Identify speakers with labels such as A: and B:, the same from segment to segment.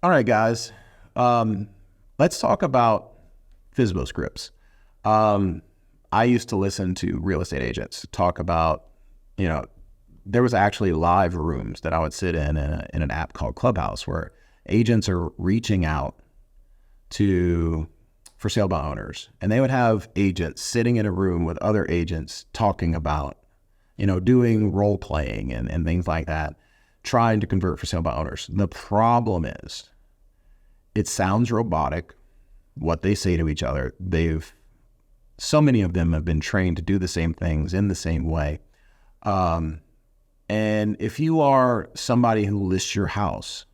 A: All right, guys. Let's talk about FSBO Scripts. I used to listen to real estate agents talk about, there was actually live rooms that I would sit in an app called Clubhouse where agents are reaching out to for sale by owners. And they would have agents sitting in a room with other agents talking about, doing role playing and things like that, trying to convert for sale by owners. The problem is it sounds robotic, what they say to each other. So many of them have been trained to do the same things in the same way. And if you are somebody who lists your house,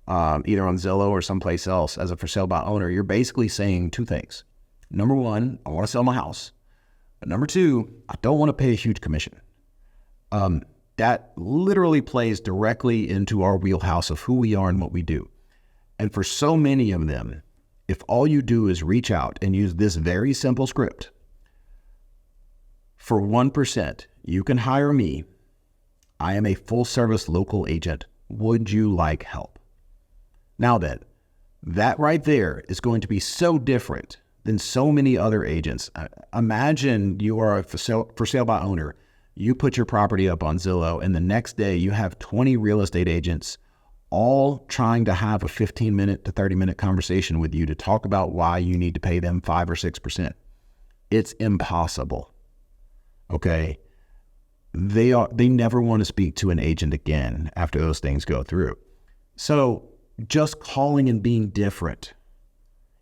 A: either on Zillow or someplace else as a for sale by owner, you're basically saying two things. Number one, I want to sell my house. But number two, I don't want to pay a huge commission. That literally plays directly into our wheelhouse of who we are and what we do. And for so many of them, if all you do is reach out and use this very simple script, for 1%, you can hire me. I am a full service local agent. Would you like help? Now then, that right there is going to be so different than so many other agents. Imagine you are a for sale by owner. You put your property up on Zillow, and the next day you have 20 real estate agents all trying to have a 15-minute to 30-minute conversation with you to talk about why you need to pay them 5 or 6%. It's impossible. Okay? They never want to speak to an agent again after those things go through. So just calling and being different.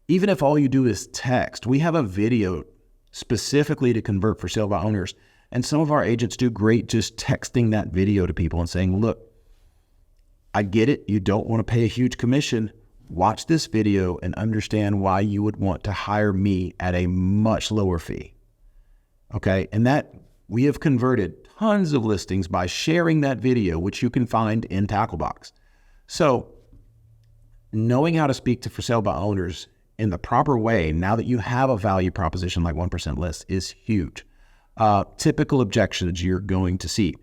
A: Even if all you do is text, we have a video specifically to convert for sale by owners. And some of our agents do great just texting that video to people and saying, look, I get it. You don't want to pay a huge commission. Watch this video and understand why you would want to hire me at a much lower fee. Okay. And that we have converted tons of listings by sharing that video, which you can find in Tacklebox. So knowing how to speak to for sale by owners in the proper way, now that you have a value proposition like 1% list, is huge. Typical objections you're going to see.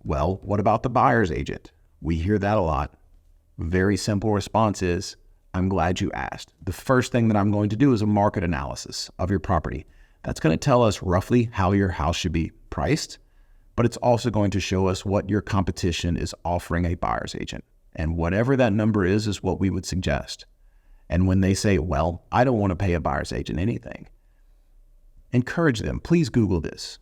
A: Well, what about the buyer's agent? We hear that a lot. Very simple response is, I'm glad you asked. The first thing that I'm going to do is a market analysis of your property. That's going to tell us roughly how your house should be priced, but it's also going to show us what your competition is offering a buyer's agent. And whatever that number is what we would suggest. And when they say, well, I don't want to pay a buyer's agent anything, encourage them. Please Google this.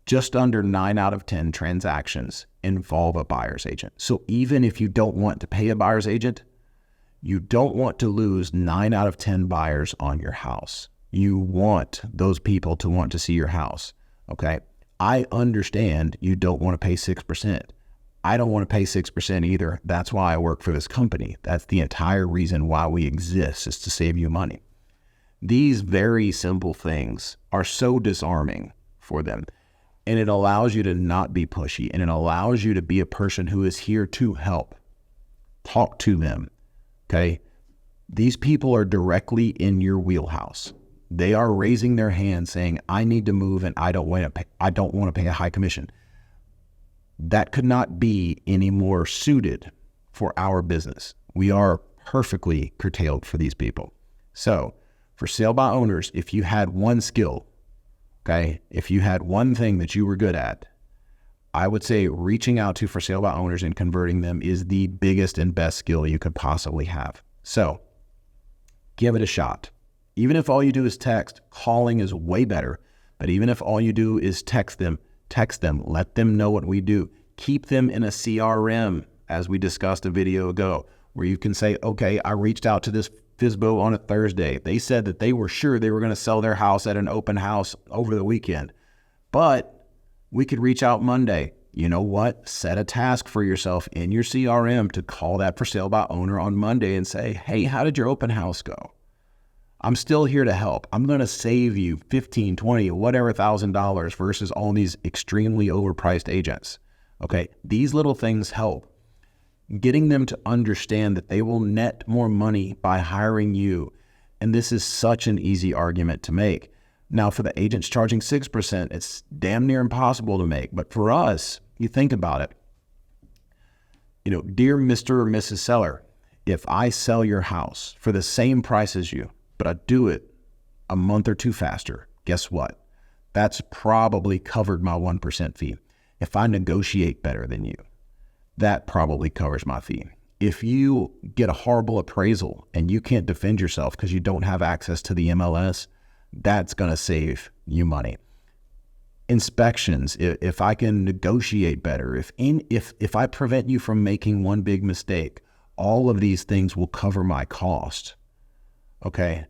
A: Just under 9 out of 10 transactions involve a buyer's agent. So even if you don't want to pay a buyer's agent, you don't want to lose 9 out of 10 buyers on your house. You want those people to want to see your house. Okay. I understand you don't want to pay 6%. I don't want to pay 6% either. That's why I work for this company. That's the entire reason why we exist, is to save you money. These very simple things are so disarming for them. And it allows you to not be pushy, and it allows you to be a person who is here to help. Talk to them. Okay. These people are directly in your wheelhouse. They are raising their hand saying, I need to move and I don't want to pay a high commission. That could not be any more suited for our business. We are perfectly curtailed for these people. So for sale by owners, if you had one skill, okay, if you had one thing that you were good at, I would say reaching out to for sale by owners and converting them is the biggest and best skill you could possibly have. So give it a shot. Even if all you do is text, calling is way better. But even if all you do is text them, let them know what we do. Keep them in a CRM, as we discussed a video ago, where you can say, okay, I reached out to this FSBO on a Thursday. They said that they were sure they were going to sell their house at an open house over the weekend, but we could reach out Monday. You know what? Set a task for yourself in your CRM to call that for sale by owner on Monday and say, hey, how did your open house go? I'm still here to help. I'm going to save you $15, $20, whatever $1,000 versus all these extremely overpriced agents. Okay. These little things help. Getting them to understand that they will net more money by hiring you. And this is such an easy argument to make. Now for the agents charging 6%, it's damn near impossible to make. But for us, you think about it, dear Mr. or Mrs. Seller, if I sell your house for the same price as you, but I do it a month or two faster, guess what? That's probably covered my 1% fee. If I negotiate better than you, that probably covers my fee. If you get a horrible appraisal and you can't defend yourself because you don't have access to the MLS, that's going to save you money. Inspections, if I can negotiate better, if I prevent you from making one big mistake, all of these things will cover my cost. Okay?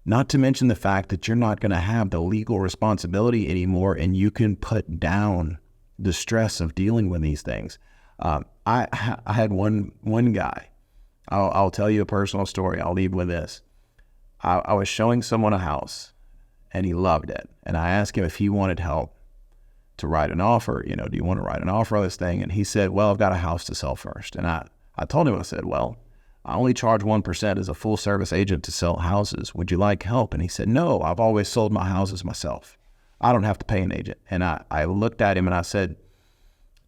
A: Not to mention the fact that you're not going to have the legal responsibility anymore, and you can put down the stress of dealing with these things. I had one guy. I'll tell you a personal story. I'll leave with this. I was showing someone a house, and he loved it. And I asked him if he wanted help to write an offer. Do you want to write an offer on this thing? And he said, well, I've got a house to sell first. And I told him, I said, well, I only charge 1% as a full service agent to sell houses. Would you like help? And he said, no, I've always sold my houses myself. I don't have to pay an agent. And I looked at him and I said,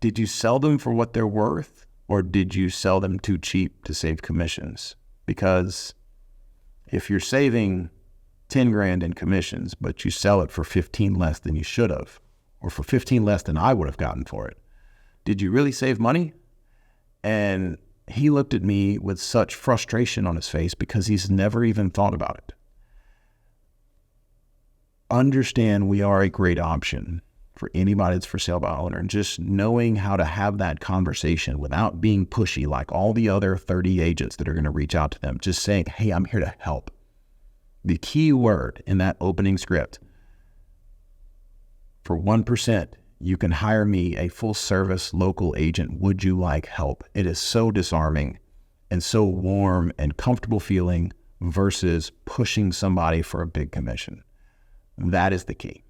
A: did you sell them for what they're worth, or did you sell them too cheap to save commissions? Because if you're saving 10 grand in commissions, but you sell it for 15 less than you should have, or for 15 less than I would have gotten for it, did you really save money? And he looked at me with such frustration on his face because he's never even thought about it. Understand we are a great option for anybody that's for sale by owner, and just knowing how to have that conversation without being pushy like all the other 30 agents that are going to reach out to them, just saying, hey, I'm here to help. The key word in that opening script, for 1%, you can hire me, a full service local agent. Would you like help? It is so disarming and so warm and comfortable feeling versus pushing somebody for a big commission. That is the key.